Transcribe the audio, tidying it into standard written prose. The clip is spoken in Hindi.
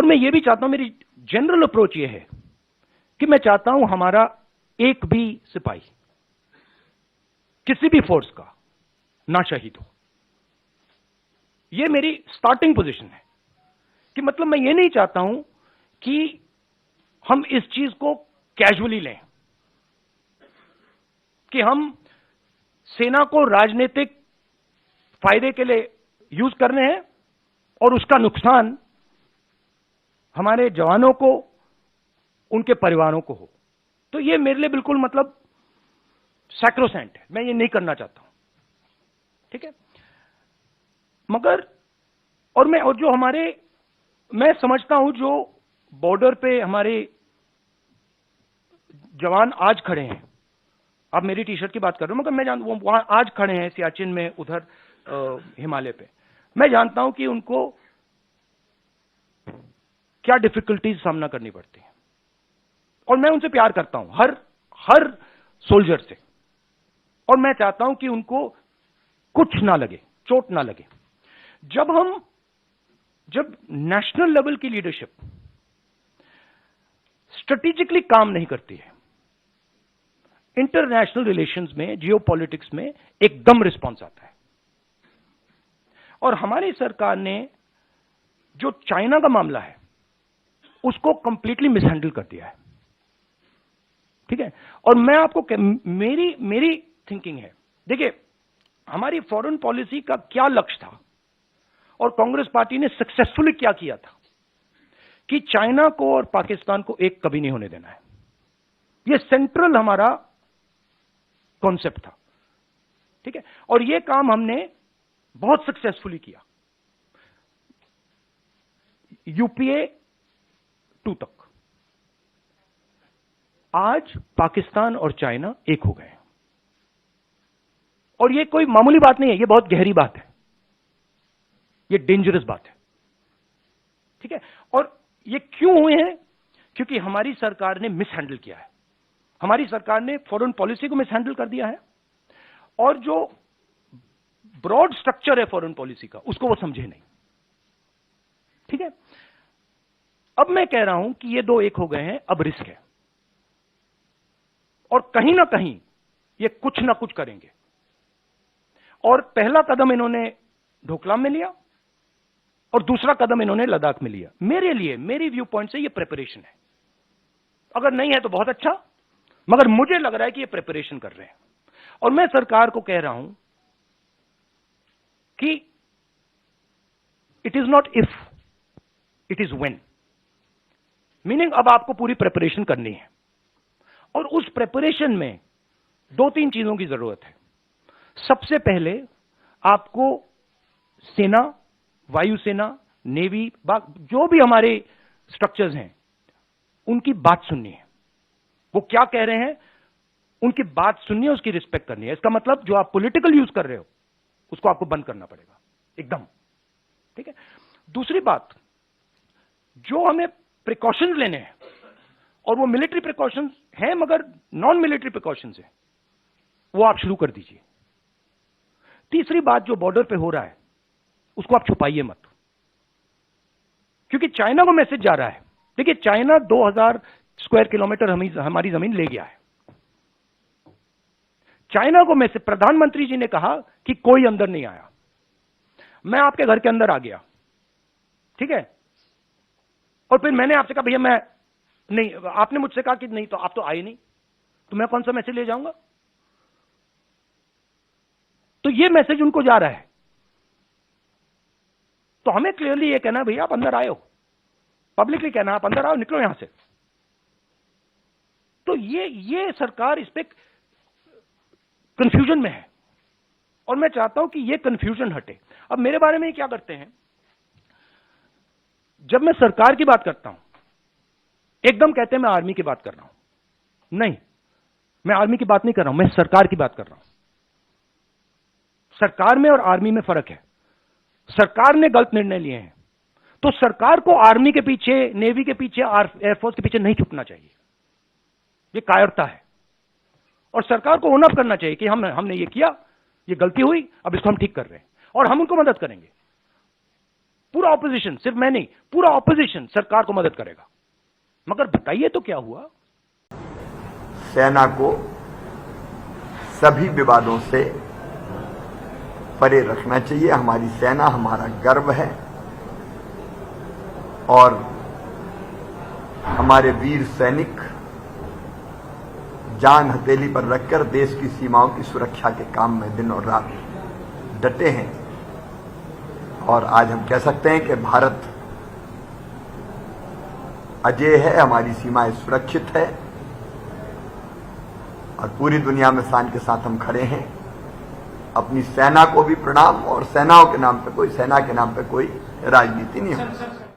और मैं ये भी चाहता हूं, मेरी जनरल अप्रोच ये है कि मैं चाहता हूं हमारा एक भी सिपाही किसी भी फोर्स का ना शहीद हो। ये मेरी स्टार्टिंग पोजीशन है कि मतलब मैं ये नहीं चाहता हूं कि हम इस चीज को कैजुअली लें, कि हम सेना को राजनीतिक फायदे के लिए यूज कर रहे हैं और उसका नुकसान हमारे जवानों को, उनके परिवारों को हो। तो ये मेरे लिए बिल्कुल मतलब सैक्रोसेंट है, मैं ये नहीं करना चाहता हूं, ठीक है। मगर और जो हमारे, मैं समझता हूं जो बॉर्डर पे हमारे जवान आज खड़े हैं, आप मेरी टी शर्ट की बात कर रहे हो, मगर मैं जानता हूं वहां आज खड़े हैं सियाचिन में, उधर हिमालय पे, मैं जानता हूं कि उनको क्या डिफिकल्टीज सामना करनी पड़ती है, और मैं उनसे प्यार करता हूं, हर सोल्जर से, और मैं चाहता हूं कि उनको कुछ ना लगे, चोट ना लगे। जब नेशनल लेवल की लीडरशिप स्ट्रेटेजिकली काम नहीं करती है, इंटरनेशनल रिलेशंस में, जियोपॉलिटिक्स में एकदम रिस्पॉन्स आता है। और हमारी सरकार ने जो चाइना का मामला है उसको कंप्लीटली मिसहैंडल कर दिया है, ठीक है। और मैं आपको मेरी थिंकिंग है, देखिए हमारी फॉरेन पॉलिसी का क्या लक्ष्य था और कांग्रेस पार्टी ने सक्सेसफुली क्या किया था कि चाइना को और पाकिस्तान को एक कभी नहीं होने देना है। यह सेंट्रल हमारा कॉन्सेप्ट था, ठीक है। और यह काम हमने बहुत सक्सेसफुली किया, यूपीए 2 तक। आज पाकिस्तान और चाइना एक हो गए हैं, और यह कोई मामूली बात नहीं है, यह बहुत गहरी बात है, यह डेंजरस बात है, ठीक है। और ये क्यों हुए हैं? क्योंकि हमारी सरकार ने मिसहैंडल किया है, हमारी सरकार ने फॉरेन पॉलिसी को मिसहैंडल कर दिया है, और जो ब्रॉड स्ट्रक्चर है फॉरेन पॉलिसी का उसको वो समझे नहीं, ठीक है। अब मैं कह रहा हूं कि ये दो एक हो गए हैं, अब रिस्क है, और कहीं ना कहीं ये कुछ ना कुछ करेंगे। और पहला कदम इन्होंने डोकलाम में लिया और दूसरा कदम इन्होंने लद्दाख में लिया। मेरे लिए, मेरी व्यू पॉइंट से ये प्रिपरेशन है, अगर नहीं है तो बहुत अच्छा, मगर मुझे लग रहा है कि ये प्रिपरेशन कर रहे हैं। और मैं सरकार को कह रहा हूं कि it is not if, it is when, meaning अब आपको पूरी प्रिपरेशन करनी है, और उस प्रिपरेशन में 2-3 चीजों की जरूरत है। सबसे पहले आपको सेना, वायुसेना, नेवी, जो भी हमारे स्ट्रक्चर्स हैं उनकी बात सुननी है, वो क्या कह रहे हैं उनकी बात सुननी है, उसकी रिस्पेक्ट करनी है। इसका मतलब जो आप पॉलिटिकल यूज कर रहे हो उसको आपको बंद करना पड़ेगा एकदम, ठीक है। दूसरी बात, जो हमें प्रिकॉशंस लेने हैं, और वो मिलिट्री प्रिकॉशंस हैं मगर नॉन मिलिट्री प्रिकॉशंस हैं, वो आप शुरू कर दीजिए। तीसरी बात, जो बॉर्डर पे हो रहा है उसको आप छुपाइए मत, क्योंकि चाइना को मैसेज जा रहा है। देखिए, चाइना 2000 स्क्वायर किलोमीटर हमारी जमीन ले गया है। चाइना को मैसेज, प्रधानमंत्री जी ने कहा कि कोई अंदर नहीं आया, मैं आपके घर के अंदर आ गया, ठीक है। और फिर मैंने आपसे कहा भैया मैं नहीं, आपने मुझसे कहा कि नहीं, तो आप तो आए नहीं, तो मैं कौन सा मैसेज ले जाऊंगा? तो ये मैसेज उनको जा रहा है। तो हमें क्लियरली ये कहना भैया आप अंदर आए हो, पब्लिकली कहना आप अंदर आओ, निकलो यहां से। तो ये सरकार इस पे कंफ्यूजन में है, और मैं चाहता हूं कि ये कंफ्यूजन हटे। अब मेरे बारे में क्या करते हैं, जब मैं सरकार की बात करता हूं एकदम कहते हैं मैं आर्मी की बात कर रहा हूं। नहीं, मैं आर्मी की बात नहीं कर रहा हूं, मैं सरकार की बात कर रहा हूं। सरकार में और आर्मी में फर्क है। सरकार ने गलत निर्णय लिए हैं, तो सरकार को आर्मी के पीछे, नेवी के पीछे, एयरफोर्स के पीछे नहीं छुपना चाहिए, ये कायरता है। और सरकार को ओन अप करना चाहिए कि हमने ये किया, ये गलती हुई, अब इसको हम ठीक कर रहे हैं और हम उनको मदद करेंगे। पूरा ऑपोजिशन, सिर्फ मैं नहीं, पूरा ऑपोजिशन सरकार को मदद करेगा। मगर बताइए तो क्या हुआ? सेना को सभी विवादों से परे रखना चाहिए। हमारी सेना हमारा गर्व है और हमारे वीर सैनिक जान हथेली पर रखकर देश की सीमाओं की सुरक्षा के काम में दिन और रात डटे हैं। और आज हम कह सकते हैं कि भारत अजेय है, हमारी सीमाएं सुरक्षित है और पूरी दुनिया में शान के साथ हम खड़े हैं। अपनी सेना को भी प्रणाम, और सेनाओं के नाम पे कोई, सेना के नाम पे कोई राजनीति नहीं हो।